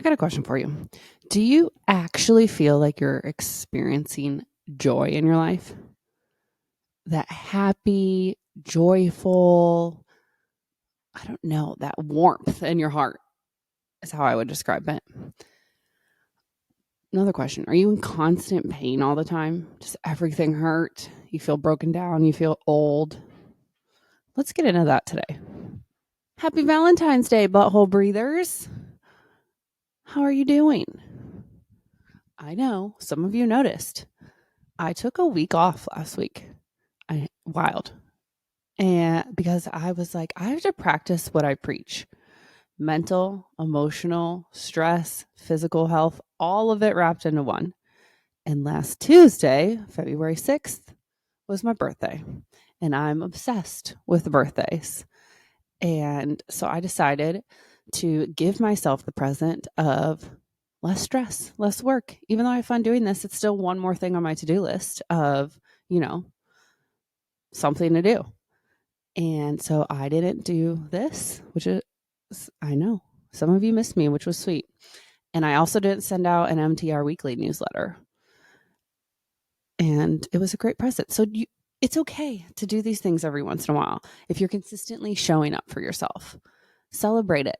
I got a question for you. Do you actually feel like you're experiencing joy in your life? That happy, joyful, I don't know, that warmth in your heart is how I would describe it. Another question. Are you in constant pain all the time? Does everything hurt? You feel broken down? You feel old? Let's get into that today. Happy Valentine's Day, butthole breathers. How are you doing? I know some of you noticed. I took a week off last week. Wild. And because I was like, I have to practice what I preach. Mental, emotional, stress, physical health, all of it wrapped into one. And last Tuesday, February 6th, was my birthday. And I'm obsessed with birthdays. And so I decided to give myself the present of less stress, less work. Even though I have fun doing this, it's still one more thing on my to-do list of, something to do. And so I didn't do this, which is, I know some of you missed me, which was sweet. And I also didn't send out an MTR weekly newsletter. And it was a great present. So it's okay to do these things every once in a while. If you're consistently showing up for yourself, celebrate it.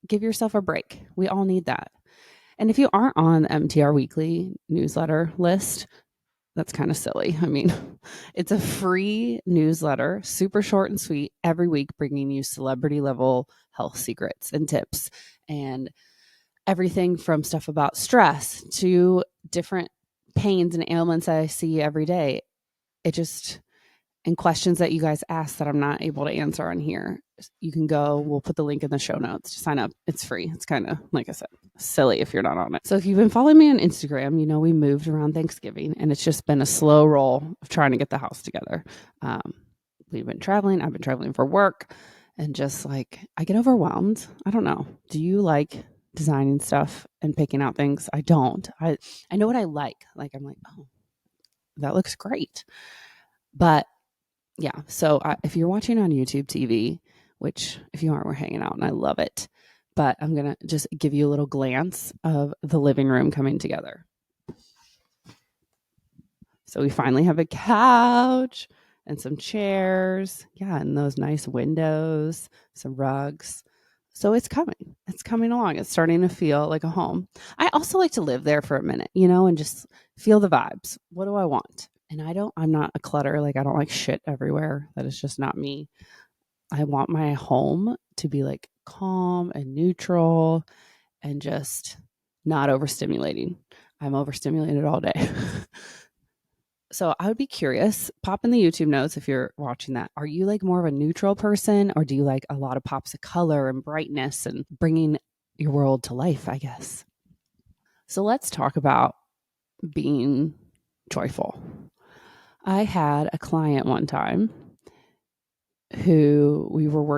Give yourself a break. We all need that. And if you aren't on the MTR weekly newsletter list, that's kind of silly. I mean, it's a free newsletter, super short and sweet, every week bringing you celebrity level health secrets and tips and everything from stuff about stress to different pains and ailments that I see every day. And questions that you guys ask that I'm not able to answer on here. You can go, we'll put the link in the show notes to sign up. It's free. It's kind of, like I said, silly if you're not on it. So if you've been following me on Instagram, you know we moved around Thanksgiving and it's just been a slow roll of trying to get the house together. We've been traveling. I've been traveling for work and just like, I get overwhelmed. I don't know. Do you like designing stuff and picking out things? I don't. I know what I like. Like, I'm like, oh, that looks great. But yeah, so if you're watching on YouTube TV, which if you aren't, we're hanging out and I love it. But I'm going to just give you a little glance of the living room coming together. So we finally have a couch and some chairs. Yeah, and those nice windows, some rugs. So it's coming. It's coming along. It's starting to feel like a home. I also like to live there for a minute, and just feel the vibes. What do I want? And I'm not a clutter. Like, I don't like shit everywhere. That is just not me. I want my home to be like calm and neutral and just not overstimulating. I'm overstimulated all day. So I would be curious, pop in the YouTube notes if you're watching that. Are you like more of a neutral person or do you like a lot of pops of color and brightness and bringing your world to life, I guess? So let's talk about being joyful. I had a client one time who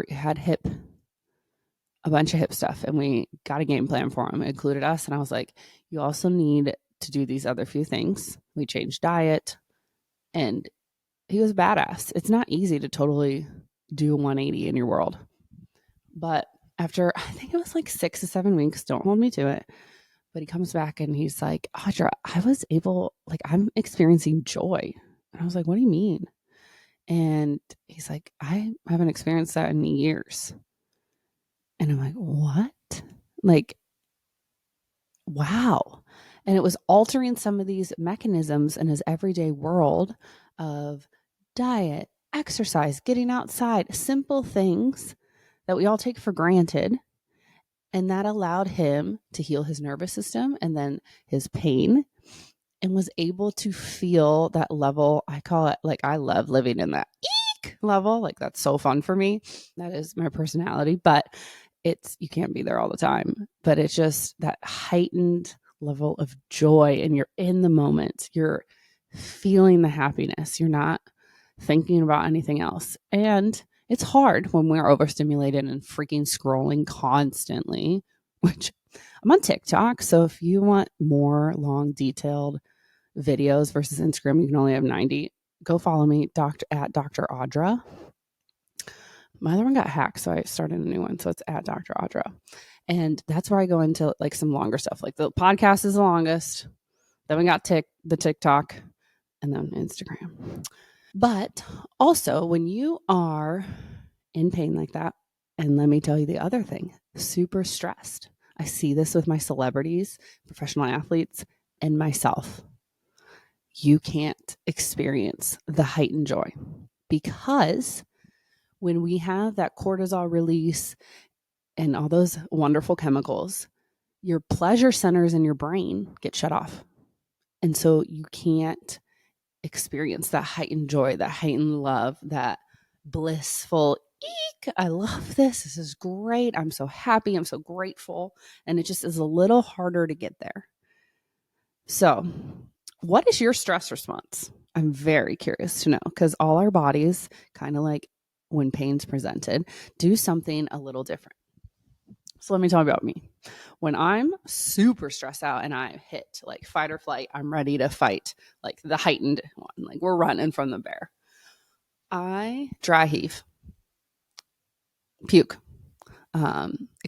had a bunch of hip stuff and we got a game plan for him. It included us. And I was like, you also need to do these other few things. We changed diet and he was badass. It's not easy to totally do 180 in your world. But after, I think it was like 6 to 7 weeks, don't hold me to it. But he comes back and he's like, Audra, I'm experiencing joy. And I was like, what do you mean? And he's like, I haven't experienced that in years. And I'm like, what? Like, wow. And it was altering some of these mechanisms in his everyday world of diet, exercise, getting outside, simple things that we all take for granted. And that allowed him to heal his nervous system and then his pain and was able to feel that level. I call it, like, I love living in that eek level. Like, that's so fun for me. That is my personality, but you can't be there all the time, but it's just that heightened level of joy and you're in the moment. You're feeling the happiness. You're not thinking about anything else. And it's hard when we're overstimulated and freaking scrolling constantly, which I'm on TikTok. So if you want more long, detailed videos versus Instagram, you can only have 90. Go follow me, at Dr. Audra. My other one got hacked, so I started a new one. So it's at Dr. Audra. And that's where I go into like some longer stuff. Like the podcast is the longest. Then we got the TikTok, and then Instagram. But also, when you are in pain like that, and let me tell you the other thing, super stressed. I see this with my celebrities, professional athletes, and myself. You can't experience the heightened joy because when we have that cortisol release and all those wonderful chemicals, your pleasure centers in your brain get shut off. And so you can't experience that heightened joy, that heightened love, that blissful, eek, I love this. This is great. I'm so happy. I'm so grateful. And it just is a little harder to get there. So, what is your stress response? I'm very curious to know because all our bodies, kind of like when pain's presented, do something a little different. So let me talk about me. When I'm super stressed out and I hit like fight or flight, I'm ready to fight, like the heightened one, like we're running from the bear. I dry heave, puke,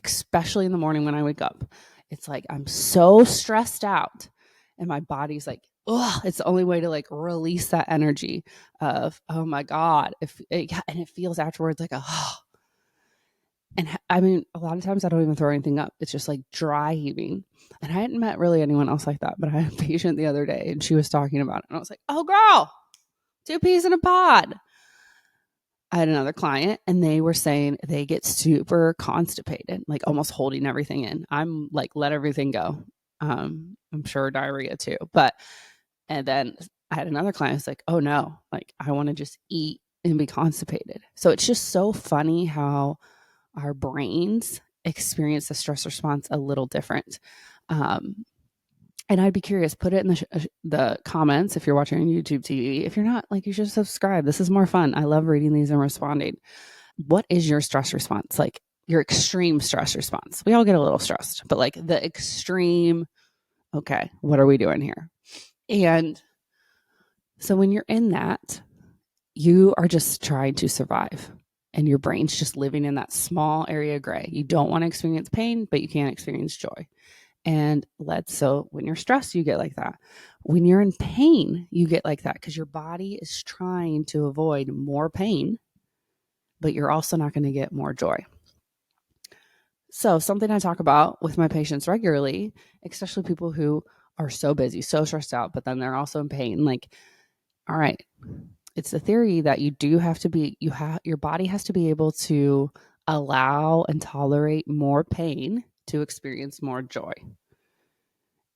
especially in the morning when I wake up. It's like I'm so stressed out and my body's like, oh, it's the only way to like release that energy of, oh my God. And it feels afterwards like oh. And I mean, a lot of times I don't even throw anything up. It's just like dry heaving. And I hadn't met really anyone else like that, but I had a patient the other day and she was talking about it. And I was like, oh, girl, 2 peas in a pod. I had another client and they were saying they get super constipated, like almost holding everything in. I'm like, let everything go. I'm sure diarrhea too. And then I had another client who's like, oh no, like I want to just eat and be constipated. So it's just so funny how our brains experience the stress response a little different. And I'd be curious, put it in the comments if you're watching on YouTube TV. If you're not, like, you should subscribe. This is more fun. I love reading these and responding. What is your stress response? Like your extreme stress response. We all get a little stressed, but like the extreme, okay, what are we doing here? And so when you're in that, you are just trying to survive. And your brain's just living in that small area of gray. You don't want to experience pain, but you can't experience joy. And so when you're stressed, you get like that. When you're in pain, you get like that because your body is trying to avoid more pain, but you're also not going to get more joy. So something I talk about with my patients regularly, especially people who are so busy, so stressed out, but then they're also in pain. Like, all right, it's the theory that you do have to be, your body has to be able to allow and tolerate more pain to experience more joy.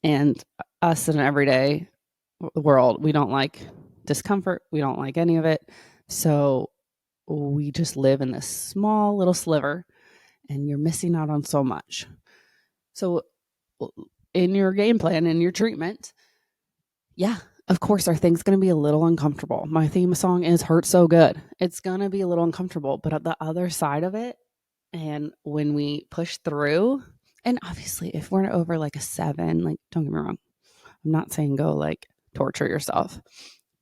And us in an everyday world, we don't like discomfort. We don't like any of it. So we just live in this small little sliver and you're missing out on so much. So in your game plan, in your treatment, yeah, of course, are things going to be a little uncomfortable. My theme song is Hurt So Good. It's going to be a little uncomfortable, but at the other side of it, and when we push through, and obviously if we're over like a 7, like, don't get me wrong, I'm not saying go like torture yourself,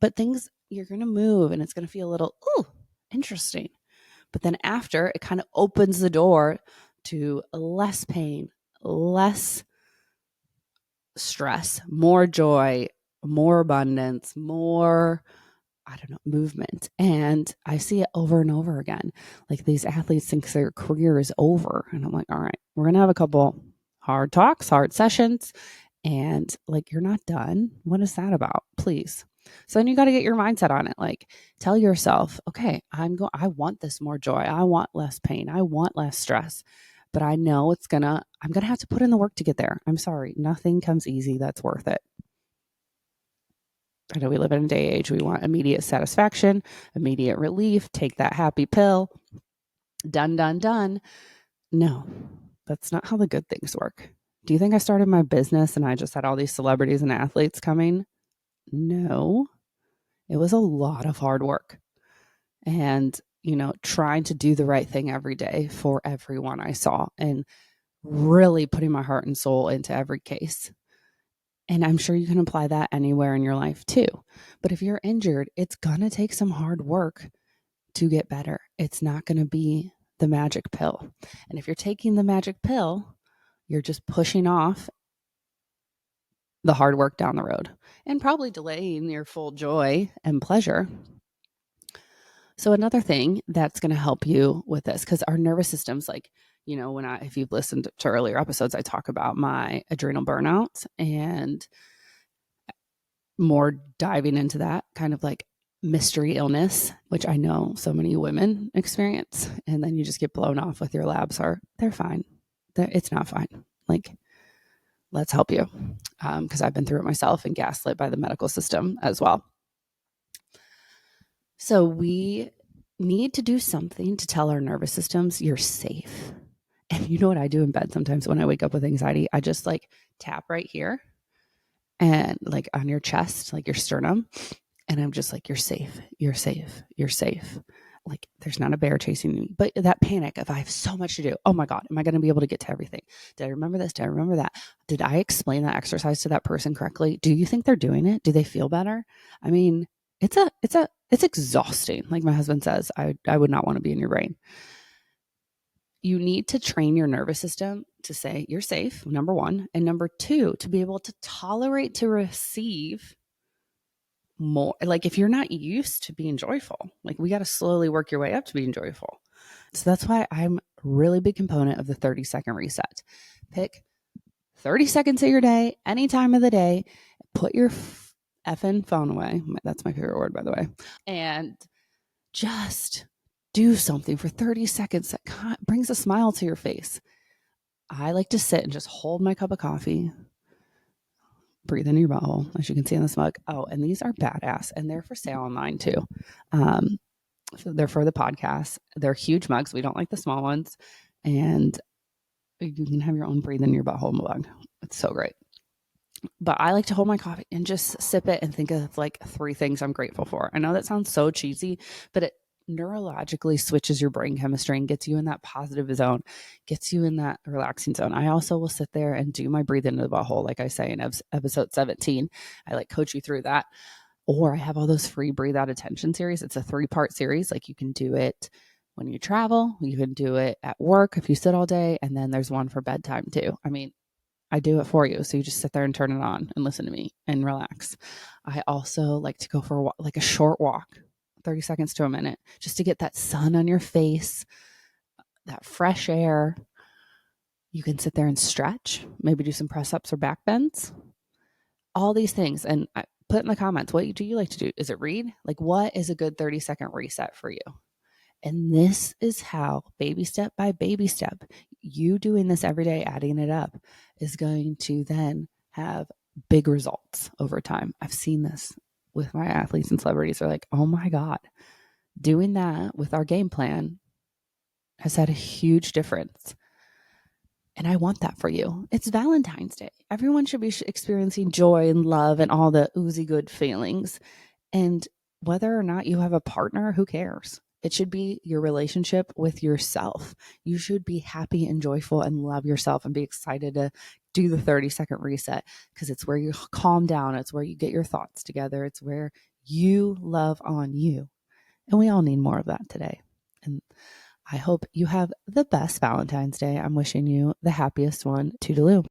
but things, you're going to move and it's going to feel a little, ooh, interesting. But then after, it kind of opens the door to less pain, less stress, more joy, more abundance, more, I don't know, movement. And I see it over and over again. Like these athletes think their career is over. And I'm like, all right, we're going to have a couple hard talks, hard sessions. And like, you're not done. What is that about? Please. So then you got to get your mindset on it. Like tell yourself, okay, I want this more joy. I want less pain. I want less stress, but I know I'm going to have to put in the work to get there. I'm sorry. Nothing comes easy. That's worth it. I know we live in a day age. We want immediate satisfaction, immediate relief, take that happy pill. Done, done, done. No, that's not how the good things work. Do you think I started my business and I just had all these celebrities and athletes coming? No, it was a lot of hard work and, trying to do the right thing every day for everyone I saw and really putting my heart and soul into every case. And I'm sure you can apply that anywhere in your life too. But if you're injured, it's going to take some hard work to get better. It's not going to be the magic pill. And if you're taking the magic pill, You're just pushing off the hard work down the road and probably delaying your full joy and pleasure. So another thing that's going to help you with this, because our nervous system's like, if you've listened to earlier episodes, I talk about my adrenal burnout and more diving into that kind of like mystery illness, which I know so many women experience. And then you just get blown off with your labs they're fine. It's not fine. Like, let's help you. Because I've been through it myself and gaslit by the medical system as well. So we need to do something to tell our nervous systems you're safe. And you know what I do in bed sometimes when I wake up with anxiety? I just like tap right here and like on your chest, like your sternum. And I'm just like, you're safe, you're safe, you're safe. Like there's not a bear chasing me. But that panic of I have so much to do. Oh my God, am I going to be able to get to everything? Did I remember this? Did I remember that? Did I explain that exercise to that person correctly? Do you think they're doing it? Do they feel better? I mean, it's exhausting. Like my husband says, I would not want to be in your brain. You need to train your nervous system to say you're safe, number one. And number two, to be able to tolerate to receive more. Like if you're not used to being joyful, like we got to slowly work your way up to being joyful. So that's why I'm a really big component of the 30-second reset. Pick 30 seconds of your day, any time of the day, put your effing phone away. That's my favorite word, by the way. And just do something for 30 seconds that brings a smile to your face. I like to sit and just hold my cup of coffee, breathe into your butthole, as you can see in this mug. Oh, and these are badass, and they're for sale online too. So they're for the podcast. They're huge mugs. We don't like the small ones, and you can have your own breathe in your butthole mug. It's so great. But I like to hold my coffee and just sip it and think of like 3 things I'm grateful for. I know that sounds so cheesy, but it neurologically switches your brain chemistry and gets you in that positive zone, gets you in that relaxing zone. I also will sit there and do my breathe into the butthole, like I say in episode 17. I like coach you through that. Or I have all those free breathe out attention series. It's a 3-part series. Like you can do it when you travel, you can do it at work if you sit all day, and then there's one for bedtime too. I mean, I do it for you. So you just sit there and turn it on and listen to me and relax. I also like to go for a short walk, 30 seconds to a minute, just to get that sun on your face, that fresh air. You can sit there and stretch, maybe do some press ups or back bends, all these things. And I put in the comments, what do you like to do? Is it read? Like, what is a good 30-second reset for you? And this is how, baby step by baby step, you doing this every day, adding it up, is going to then have big results over time. I've seen this with my athletes and celebrities. They're like, oh my God, doing that with our game plan has had a huge difference. And I want that for you. It's Valentine's Day. Everyone should be experiencing joy and love and all the oozy good feelings. And whether or not you have a partner, who cares? It should be your relationship with yourself. You should be happy and joyful and love yourself and be excited to do the 30-second reset, because it's where you calm down. It's where you get your thoughts together. It's where you love on you. And we all need more of that today. And I hope you have the best Valentine's Day. I'm wishing you the happiest one. Toodaloo.